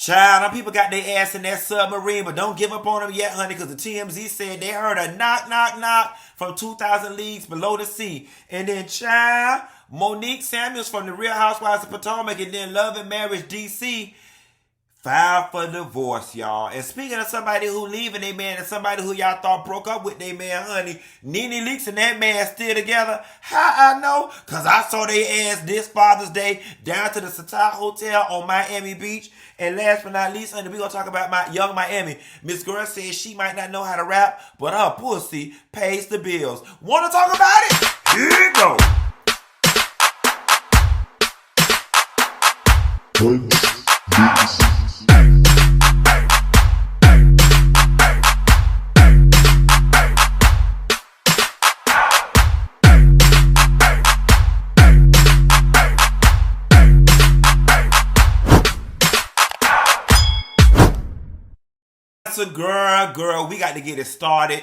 Child, them people got their ass in that submarine, but don't give up on them yet, honey, because the TMZ said they heard a knock, knock, knock from 2,000 leagues below the sea. And then, child, Monique Samuels from the Real Housewives of Potomac and then Love and Marriage DC filed for divorce, y'all. And speaking of somebody who leaving their man and somebody who y'all thought broke up with their man, honey, Nene Leakes and that man still together. How I know? Because I saw they ass this Father's Day down to the Titanuc Hotel on Miami Beach. And last but not least, honey, we're going to talk about my young Miami. Miss Girl says she might not know how to rap, but her pussy pays the bills. Want to talk about it? Here you go. So girl, we got to get it started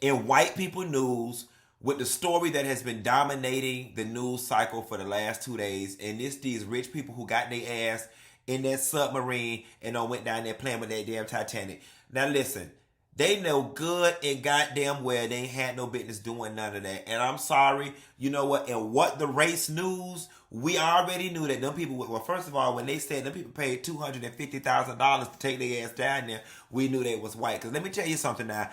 in white people news with the story that has been dominating the news cycle for the last 2 days. And it's these rich people who got their ass in that submarine and went down there playing with that damn Titanic. Now listen, they know good and goddamn well they ain't had no business doing none of that. And I'm sorry, you know what? And what the race news, we already knew that them people, well, first of all, when they said them people paid $250,000 to take their ass down there, we knew they was white. Because let me tell you something now.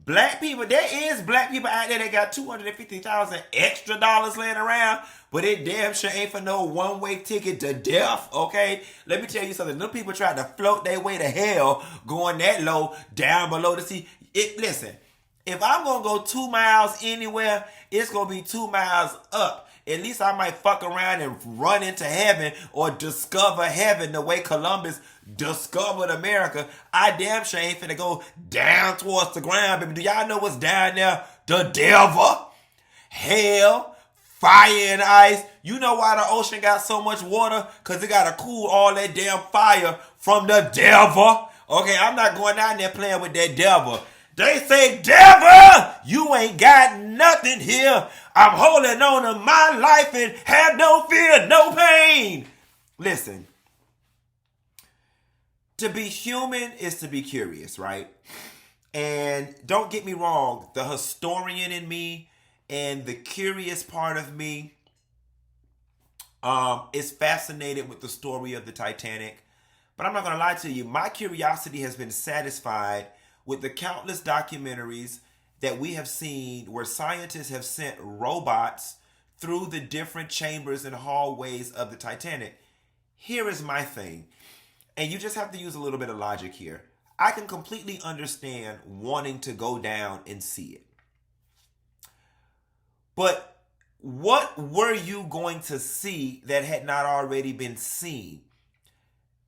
Black people, there is black people out there that got $250,000 extra dollars laying around, but it damn sure ain't for no one-way ticket to death, okay? Let me tell you something. Them people tried to float their way to hell going that low down below the sea. Listen, if I'm going to go 2 miles anywhere, it's going to be 2 miles up. At least I might fuck around and run into heaven or discover heaven the way Columbus discovered America. I damn sure ain't finna go down towards the ground, baby. Do y'all know what's down there? The devil, hell, fire and ice. You know why the ocean got so much water? Because it got to cool all that damn fire from the devil. Okay, I'm not going down there playing with that devil. They say, devil, you ain't got nothing here. I'm holding on to my life and have no fear, no pain. Listen, to be human is to be curious, right? And don't get me wrong, the historian in me and the curious part of me is fascinated with the story of the Titanic. But I'm not going to lie to you, my curiosity has been satisfied with the countless documentaries that we have seen where scientists have sent robots through the different chambers and hallways of the Titanic. Here is my thing, and you just have to use a little bit of logic here. I can completely understand wanting to go down and see it. But what were you going to see that had not already been seen?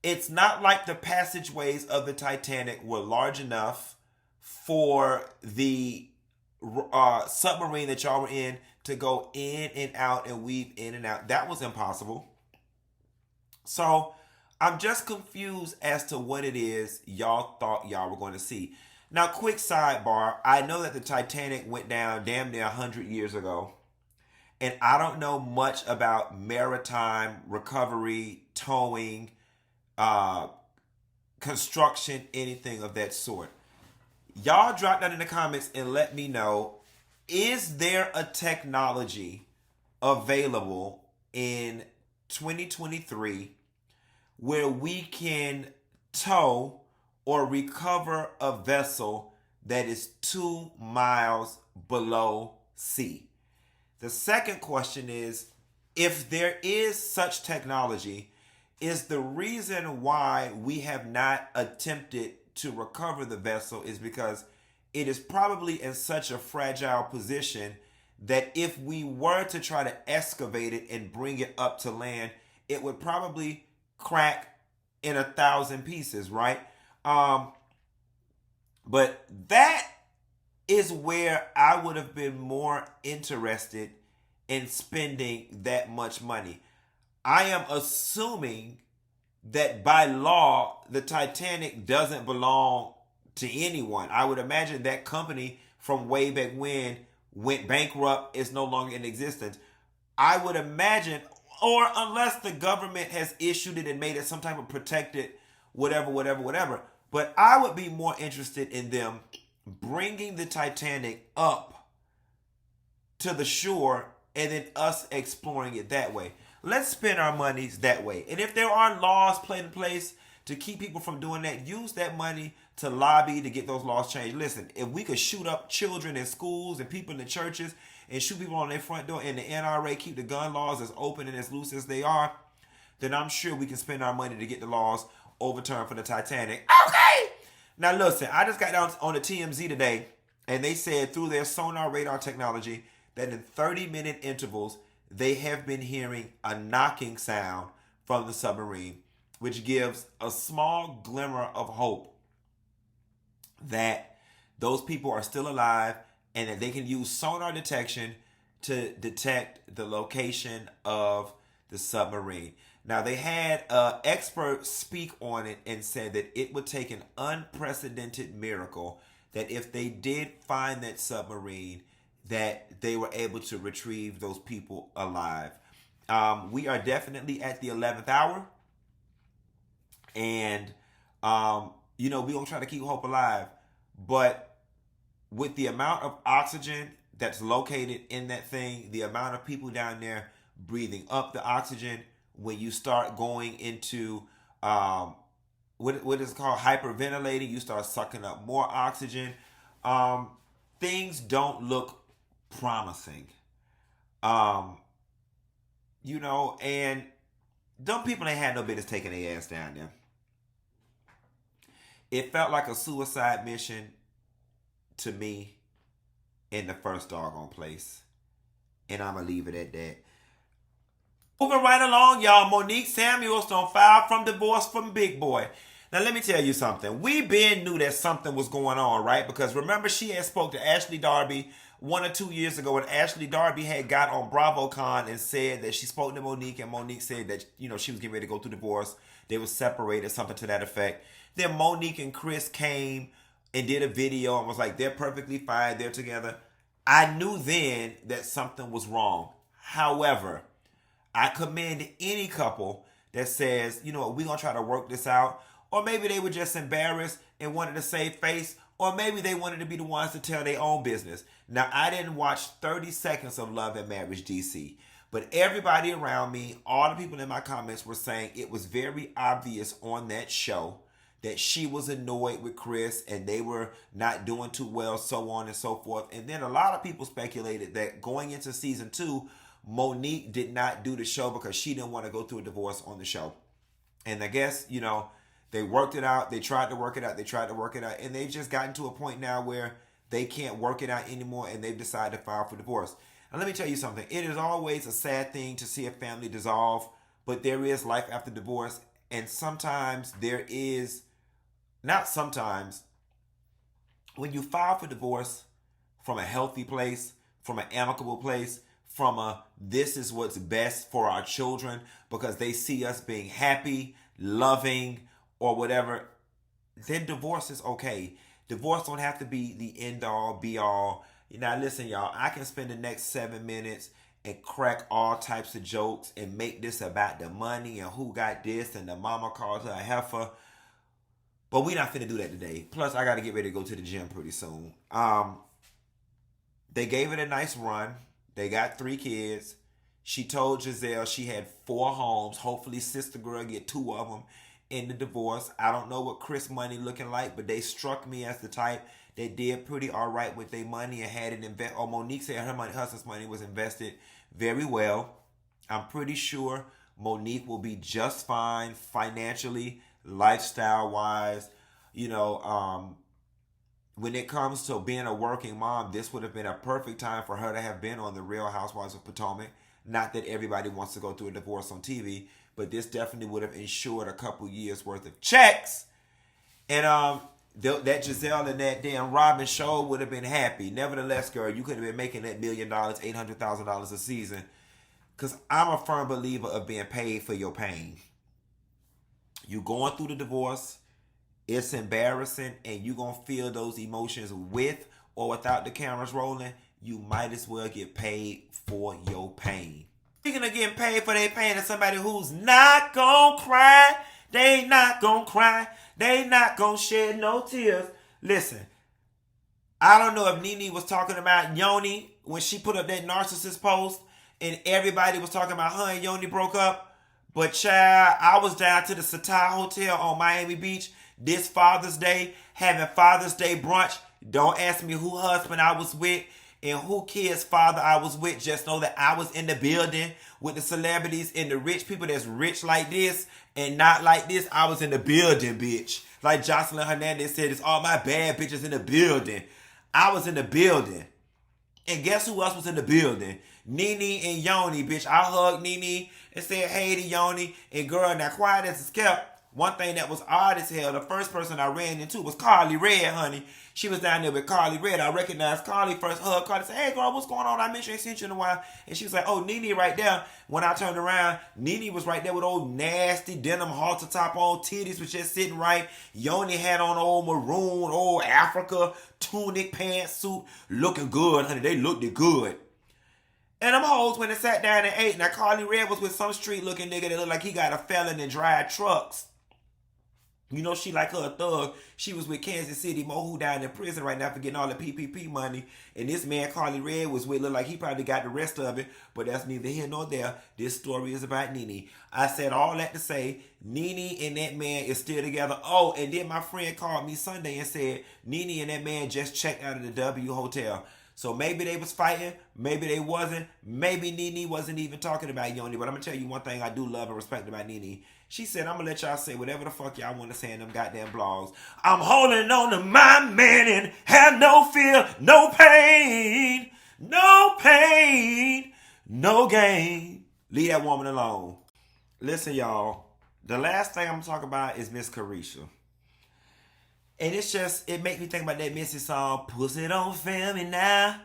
It's not like the passageways of the Titanic were large enough for the submarine that y'all were in to go in and out and weave in and out. That was impossible. So I'm just confused as to what it is y'all thought y'all were going to see. Now, quick sidebar. I know that the Titanic went down damn near 100 years ago. And I don't know much about maritime recovery, towing, construction, anything of that sort. Y'all drop that in the comments and let me know, is there a technology available in 2023 where we can tow or recover a vessel that is 2 miles below sea? The second question is, if there is such technology, is the reason why we have not attempted to recover the vessel is because it is probably in such a fragile position that if we were to try to excavate it and bring it up to land, it would probably crack in 1,000 pieces, right? But that is where I would have been more interested in spending that much money. I am assuming that by law, the Titanic doesn't belong to anyone. I would imagine that company from way back when went bankrupt, is no longer in existence. I would imagine, or unless the government has issued it and made it some type of protected whatever. But I would be more interested in them bringing the Titanic up to the shore and then us exploring it that way. Let's spend our monies that way. And if there are laws put in place to keep people from doing that, use that money to lobby to get those laws changed. Listen, if we could shoot up children in schools and people in the churches and shoot people on their front door, and the NRA keep the gun laws as open and as loose as they are, then I'm sure we can spend our money to get the laws overturned for the Titanic. Okay! Now listen, I just got down on the TMZ today, and they said through their sonar radar technology that in 30-minute intervals, they have been hearing a knocking sound from the submarine, which gives a small glimmer of hope that those people are still alive and that they can use sonar detection to detect the location of the submarine. Now, they had experts speak on it and said that it would take an unprecedented miracle that if they did find that submarine, that they were able to retrieve those people alive. We are definitely at the 11th hour. And, we're going to try to keep hope alive. But with the amount of oxygen that's located in that thing, the amount of people down there breathing up the oxygen, when you start going into what is called hyperventilating, you start sucking up more oxygen. Things don't look promising. And them people ain't had no business taking their ass down there. It felt like a suicide mission to me in the first doggone place. And I'm going to leave it at that. Moving right along, y'all. Monique Samuels don't file from divorce from Big Boy. Now, let me tell you something. We been knew that something was going on, right? Because remember, she had spoke to Ashley Darby 1 or 2 years ago, and Ashley Darby had got on BravoCon and said that she spoke to Monique, and Monique said that, she was getting ready to go through divorce. They were separated, something to that effect. Then Monique and Chris came and did a video and was like, they're perfectly fine, they're together. I knew then that something was wrong. However, I commend any couple that says, we're going to try to work this out. Or maybe they were just embarrassed and wanted to save face. Or maybe they wanted to be the ones to tell their own business. Now, I didn't watch 30 seconds of Love and Marriage DC. But everybody around me, all the people in my comments were saying it was very obvious on that show that she was annoyed with Chris and they were not doing too well, so on and so forth. And then a lot of people speculated that going into season 2, Monique did not do the show because she didn't want to go through a divorce on the show. And I guess, they worked it out. They tried to work it out. And they've just gotten to a point now where they can't work it out anymore and they've decided to file for divorce. And let me tell you something. It is always a sad thing to see a family dissolve, but there is life after divorce. And sometimes there is, not sometimes, when you file for divorce from a healthy place, from an amicable place, from a this is what's best for our children because they see us being happy, loving, or whatever, then divorce is okay. Divorce don't have to be the end all, be all. Now listen, y'all, I can spend the next 7 minutes and crack all types of jokes and make this about the money and who got this and the mama called her a heifer. But we not finna do that today. Plus, I got to get ready to go to the gym pretty soon. They gave it a nice run. They got 3 kids. She told Giselle she had 4 homes. Hopefully, sister girl get 2 of them in the divorce. I don't know what Chris money looking like, but they struck me as the type that did pretty all right with their money and had it invested. Oh, Monique said her husband's money was invested very well. I'm pretty sure Monique will be just fine financially, lifestyle-wise. When it comes to being a working mom, this would have been a perfect time for her to have been on The Real Housewives of Potomac. Not that everybody wants to go through a divorce on TV, but this definitely would have ensured a couple years worth of checks. And that Giselle and that damn Robin show would have been happy. Nevertheless, girl, you could have been making that $1 million, $800,000 a season. Because I'm a firm believer of being paid for your pain. You going through the divorce. It's embarrassing, and you're going to feel those emotions with or without the cameras rolling. You might as well get paid for your pain. Speaking of getting paid for their pain, to somebody who's not gonna cry, they ain't not gonna cry, they ain't not gonna shed no tears. Listen, I don't know if Nene was talking about Yoni when she put up that narcissist post and everybody was talking about her and Yoni broke up. But child, I was down to the Satai Hotel on Miami Beach this Father's Day, having Father's Day brunch. Don't ask me who husband I was with and who kid's father I was with. Just know that I was in the building with the celebrities and the rich people that's rich like this and not like this. I was in the building, bitch. Like Jocelyn Hernandez said, it's all my bad bitches in the building. I was in the building. And guess who else was in the building? Nene and Yoni, bitch. I hugged Nene and said hey to Yoni. And girl, now quiet as it's kept. One thing that was odd as hell, the first person I ran into was Carly Red, honey. She was down there with Carly Red. I recognized Carly, first hugged Carly, said, hey girl, what's going on? I miss you, ain't seen you in a while. And she was like, oh, Nene right there. When I turned around, Nene was right there with old nasty denim halter top on, titties was just sitting right. Yoni had on old maroon, old Africa tunic pantsuit, looking good, honey. They looked good. And them hoes when they sat down and ate. Now Carly Red was with some street looking nigga that looked like he got a felon and drive trucks. You know, she like her a thug. She was with Kansas City Mo, who down in prison right now for getting all the PPP money. And this man, Carly Red, was with, look like he probably got the rest of it. But that's neither here nor there. This story is about Nene. I said all that to say, Nene and that man is still together. Oh, and then my friend called me Sunday and said, Nene and that man just checked out of the W Hotel. So maybe they was fighting, maybe they wasn't, maybe Nene wasn't even talking about Yoni. But I'm going to tell you one thing I do love and respect about Nene. She said, I'm going to let y'all say whatever the fuck y'all want to say in them goddamn blogs. I'm holding on to my man and have no fear, no pain, no pain, no gain. Leave that woman alone. Listen, y'all, the last thing I'm going to talk about is Miss Carisha. And it's just, it makes me think about that Missy song, Pussy Don't Fail Me Now.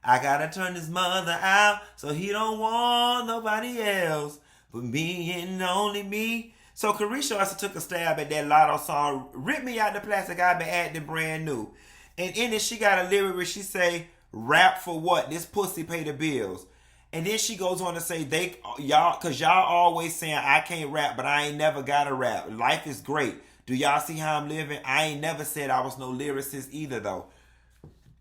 I gotta turn his mother out so he don't want nobody else but me and only me. So Carisha also took a stab at that Lotto song, Rip Me Out the Plastic, I've been acting brand new. And in it, she got a lyric where she say, rap for what? This pussy pay the bills. And then she goes on to say, cause y'all always saying I can't rap, but I ain't never gotta rap. Life is great. Do y'all see how I'm living? I ain't never said I was no lyricist either, though.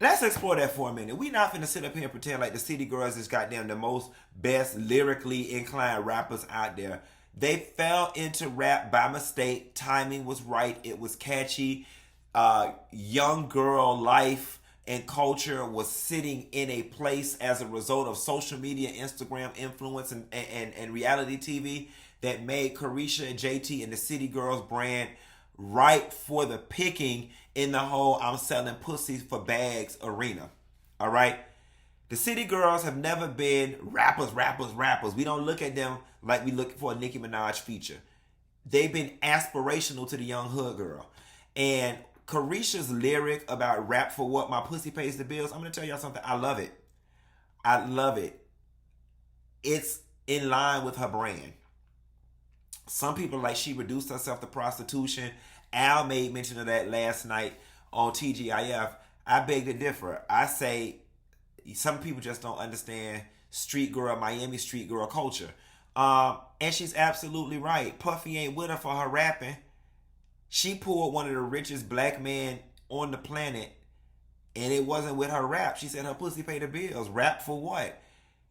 Let's explore that for a minute. We not finna sit up here and pretend like the City Girls is goddamn the most best lyrically inclined rappers out there. They fell into rap by mistake. Timing was right. It was catchy. Young girl life and culture was sitting in a place as a result of social media, Instagram influence, and reality TV that made Carisha, JT, and the City Girls brand right for the picking in the whole I'm selling pussies for bags arena. All right? The City Girls have never been rappers. We don't look at them like we look for a Nicki Minaj feature. They've been aspirational to the young hood girl. And Carisha's lyric about rap for what? My pussy pays the bills. I'm going to tell y'all something. I love it. I love it. It's in line with her brand. Some people like she reduced herself to prostitution. Al made mention of that last night on TGIF. I beg to differ. I say some people just don't understand street girl, Miami street girl culture. And she's absolutely right. Puffy ain't with her for her rapping. She pulled one of the richest black men on the planet, and it wasn't with her rap. She said her pussy pay the bills. Rap for what?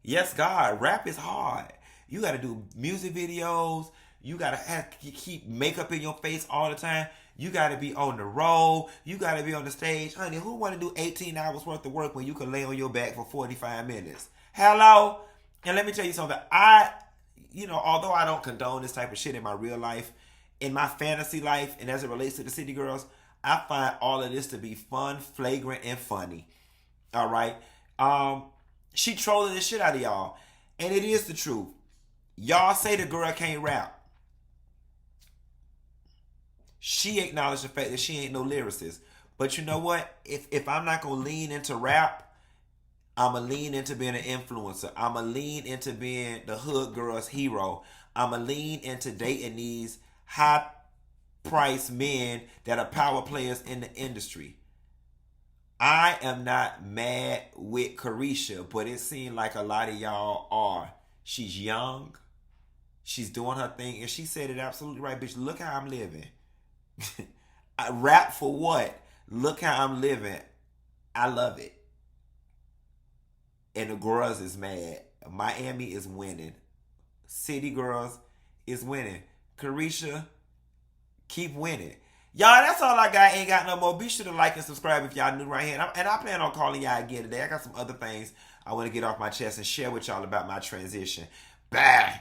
Yes, God, rap is hard. You got to do music videos. You got to keep makeup in your face all the time. You got to be on the road. You got to be on the stage. Honey, who want to do 18 hours worth of work when you can lay on your back for 45 minutes? Hello? And let me tell you something. Although I don't condone this type of shit in my real life, in my fantasy life, and as it relates to the City Girls, I find all of this to be fun, flagrant, and funny. All right? She trolling the shit out of y'all. And it is the truth. Y'all say the girl can't rap. She acknowledged the fact that she ain't no lyricist. But you know what? If I'm not going to lean into rap, I'm going to lean into being an influencer. I'm going to lean into being the hood girl's hero. I'm going to lean into dating these high-priced men that are power players in the industry. I am not mad with Carisha, but it seems like a lot of y'all are. She's young. She's doing her thing. And she said it absolutely right. Bitch, look how I'm living. I rap for what? Look how I'm living. I love it. And the girls is mad. Miami is winning. City girls is winning. Carisha, keep winning. Y'all, that's all I got. Ain't got no more. Be sure to like and subscribe if y'all new right here. And I plan on calling y'all again today. I got some other things I want to get off my chest and share with y'all about my transition. Bye.